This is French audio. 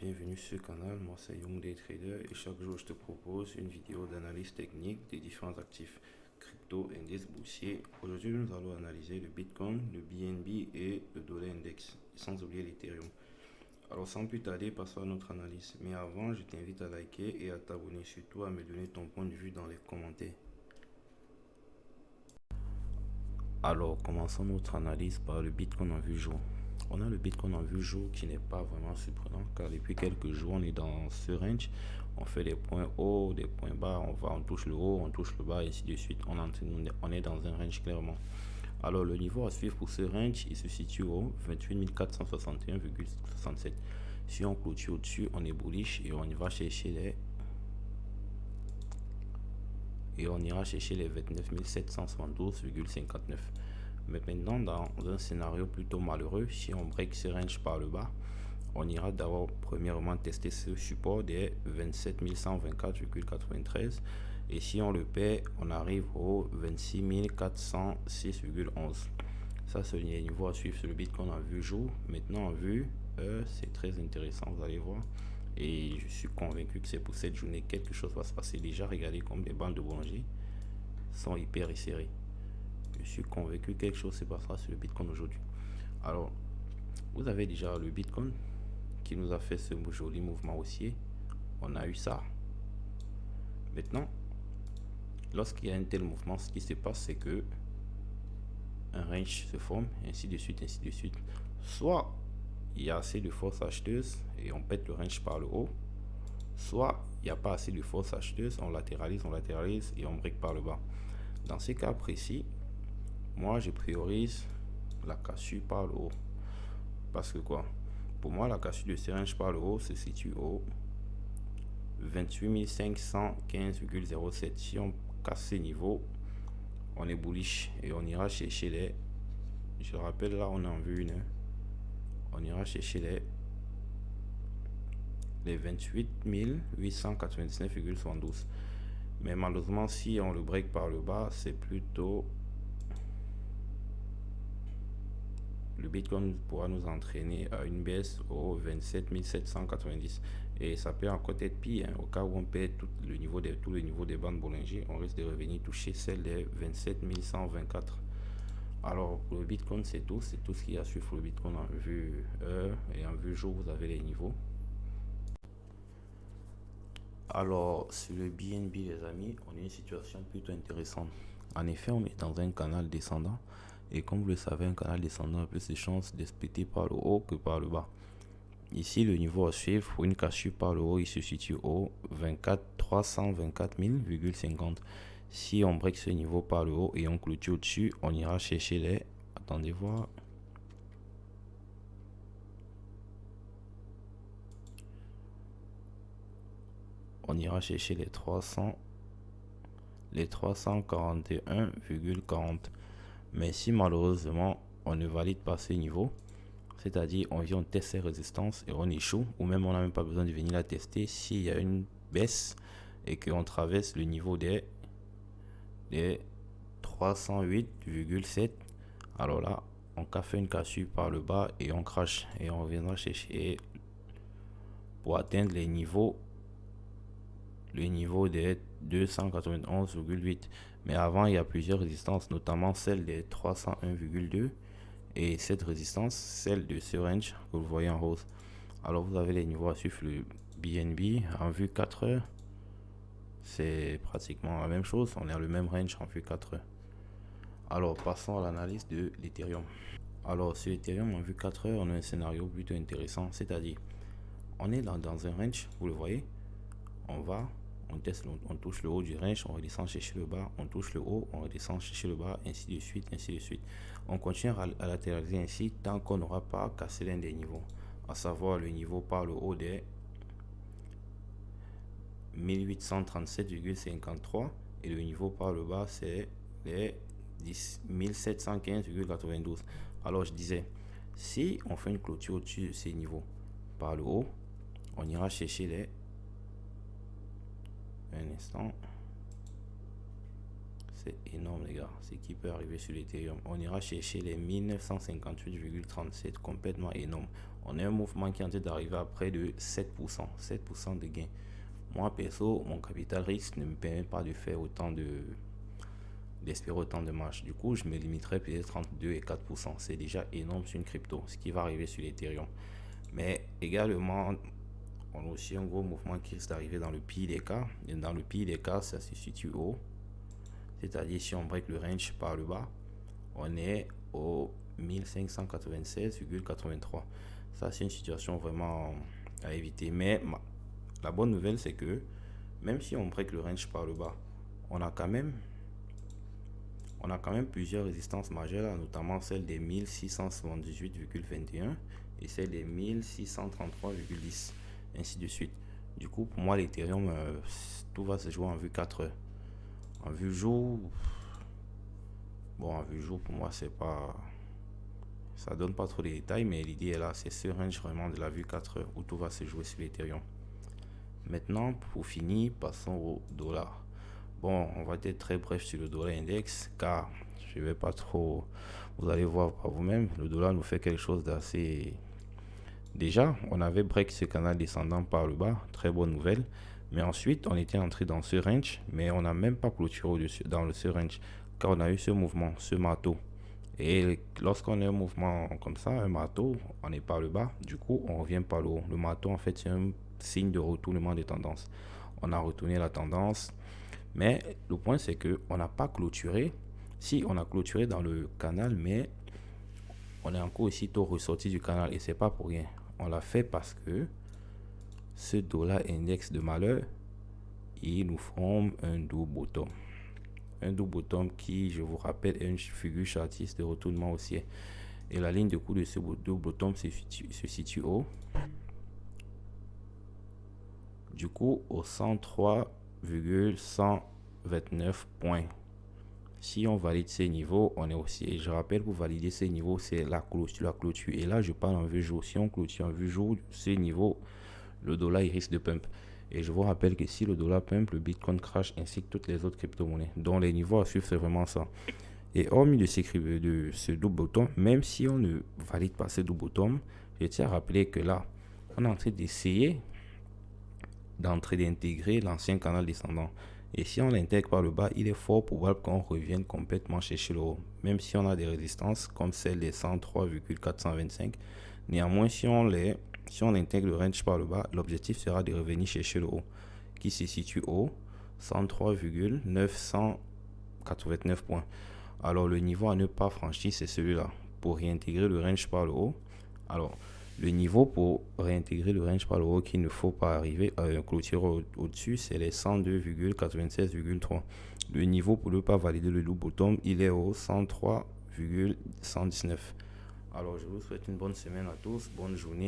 bienvenue sur ce canal. Moi c'est Young Day Trader et chaque jour je te propose une vidéo d'analyse technique des différents actifs crypto, indices boursiers. Aujourd'hui nous allons analyser le Bitcoin, le BNB et le dollar index, sans oublier l'Ethereum. Alors sans plus tarder, passons à notre analyse. Mais avant, je t'invite à liker et à t'abonner, surtout à me donner ton point de vue dans les commentaires. Alors commençons notre analyse par le Bitcoin en vue jour. On a le Bitcoin en vue jour qui n'est pas vraiment surprenant car depuis quelques jours on est dans ce range. On fait des points hauts, des points bas, on touche le haut, on touche le bas et ainsi de suite. On est dans un range clairement. Alors le niveau à suivre pour ce range, il se situe au 28 461,67. Si on clôture au-dessus, on est bullish et on va chercher on ira chercher les 29 772,59. Mais maintenant, dans un scénario plutôt malheureux, si on break ce range par le bas, on ira d'abord premièrement tester ce support des 27 124,93 et si on le perd, on arrive au 26 406,11. Ça, c'est le niveau à suivre sur le Bitcoin en vue jour. Maintenant, en vue c'est très intéressant, vous allez voir. Et je suis convaincu que c'est pour cette journée quelque chose va se passer. Déjà, regardez comme les bandes de boulanger sont hyper serrées. Je suis convaincu que quelque chose se passera sur le Bitcoin aujourd'hui. Alors, vous avez déjà le Bitcoin qui nous a fait ce joli mouvement haussier. On a eu ça. Maintenant, lorsqu'il y a un tel mouvement, ce qui se passe, c'est que un range se forme, ainsi de suite, ainsi de suite. Soit il y a assez de force acheteuse et on pète le range par le haut, soit il n'y a pas assez de force acheteuse, on latéralise et on break par le bas. Dans ces cas précis, moi je priorise la cassure par le haut. Parce que quoi? Pour moi, la cassure de ce range par le haut se situe au 28 515,07. Si on casse ces niveaux, on est bullish et on ira chercher les, je le rappelle, là on en vue une, on ira chercher les 28 899,72. Mais malheureusement, si on le break par le bas, c'est plutôt le Bitcoin pourra nous entraîner à une baisse au 27 790 et ça peut encore être pire, hein. Au cas où on perd tout le niveau des bandes Bollinger, on risque de revenir toucher celle des 27 124. Alors pour le Bitcoin, c'est tout ce qu'il y a sur le Bitcoin en vue heure et en vue jour. Vous avez les niveaux. Alors sur le BNB, les amis, on a une situation plutôt intéressante. En effet, on est dans un canal descendant et comme vous le savez, un canal descendant a plus de chances de splitter par le haut que par le bas. Ici, le niveau à suivre pour une cassure par le haut, il se situe au 324 000,50. Si on break ce niveau par le haut et on clôture au-dessus, on ira chercher les... Attendez voir. On ira chercher les 341,40. Mais si malheureusement, on ne valide pas ce niveau, c'est-à-dire on vient, on teste ses résistances et on échoue, ou même on n'a même pas besoin de venir la tester, s'il y a une baisse et qu'on traverse le niveau des 308,7, alors là on fait une cassure par le bas et on crache et on reviendra chercher pour atteindre le niveau des 291,8. Mais avant il y a plusieurs résistances, notamment celle des 301,2 et cette résistance, celle de ce range que vous voyez en rose. Alors vous avez les niveaux à suivre. Le BNB en vue 4 heures, c'est pratiquement la même chose, on est à le même range en vue 4 heures. Alors passons à l'analyse de l'Ethereum. Alors sur Ethereum en vue 4 heures, on a un scénario plutôt intéressant, c'est-à-dire on est dans un range, vous le voyez, on teste, on touche le haut du range, on redescend chercher le bas, on touche le haut, on redescend chercher le bas, ainsi de suite, ainsi de suite. On continue à latéraliser ainsi tant qu'on n'aura pas cassé l'un des niveaux, à savoir le niveau par le haut des 1837,53 et le niveau par le bas c'est les 1715,92. Alors je disais, si on fait une clôture au-dessus de ces niveaux par le haut, on ira chercher les... Un instant. C'est énorme les gars, ce qui peut arriver sur l'Ethereum. On ira chercher les 1958,37, complètement énorme. On a un mouvement qui est en train d'arriver à près de 7% de gain. Moi, perso, mon capital risque ne me permet pas de faire d'espérer autant de marge. Du coup, je me limiterai peut-être entre 2 et 4%. C'est déjà énorme sur une crypto, ce qui va arriver sur l'Ethereum. Mais également, on a aussi un gros mouvement qui risque d'arriver dans le pire des cas. Et dans le pire des cas, ça se situe haut. C'est-à-dire, si on break le range par le bas, on est au 1596,83. Ça, c'est une situation vraiment à éviter. Mais la bonne nouvelle, c'est que même si on break le range par le bas, on a quand même plusieurs résistances majeures, notamment celle des 1678,21 et celle des 1633,10, ainsi de suite. Du coup, pour moi, l'Ethereum, tout va se jouer en vue 4 heures. En vue jour, bon, en vue jour, pour moi, c'est pas. Ça donne pas trop de détails, mais l'idée est là, c'est ce range vraiment de la vue 4 heures où tout va se jouer sur l'Ethereum. Maintenant, pour finir, passons au dollar. Bon, on va être très bref sur le dollar index, car je vais pas trop. Vous allez voir par vous-même, le dollar nous fait quelque chose d'assez. Déjà, on avait break ce canal descendant par le bas, très bonne nouvelle. Mais ensuite, on était entré dans ce range, mais on n'a même pas clôturé au-dessus, dans ce range, car on a eu ce mouvement, ce marteau. Et lorsqu'on a un mouvement comme ça, un marteau, on est par le bas, du coup, on revient par le haut. Le marteau, en fait, c'est un signe de retournement des tendances. On a retourné la tendance, mais le point, c'est qu'on n'a pas clôturé. Si, on a clôturé dans le canal, mais on est encore aussitôt ressorti du canal, et c'est pas pour rien. On l'a fait parce que ce dollar index de malheur, il nous forme un double bottom. Un double bottom qui, je vous rappelle, est une figure chartiste de retournement haussier. Et la ligne de cours de ce double bottom se situe au, du coup, au 103,129 points. Si on valide ces niveaux, on est aussi, et je rappelle, pour valider ces niveaux, c'est la clôture. Et là, je parle en vue jour. Si on clôture en vue jour, ces niveaux, le dollar, il risque de pump. Et je vous rappelle que si le dollar pump, le Bitcoin crash ainsi que toutes les autres crypto-monnaies. Donc les niveaux à suivre, c'est vraiment ça. Et hormis de ce double bottom, même si on ne valide pas ce double bottom, je tiens à rappeler que là, on est en train d'essayer d'intégrer l'ancien canal descendant. Et si on l'intègre par le bas, il est fort probable qu'on revienne complètement chercher le haut. Même si on a des résistances comme celle des 103,425. Néanmoins, si on intègre le range par le bas, l'objectif sera de revenir chercher le haut, qui se situe au 103,989 points. Alors, le niveau à ne pas franchir, c'est celui-là. Pour réintégrer le range par le haut, alors, le niveau pour réintégrer le range par le haut qu'il ne faut pas arriver à clôturer au-dessus, c'est les 102,96,3. Le niveau pour ne pas valider le double bottom, il est au 103,119. Alors, je vous souhaite une bonne semaine à tous, bonne journée.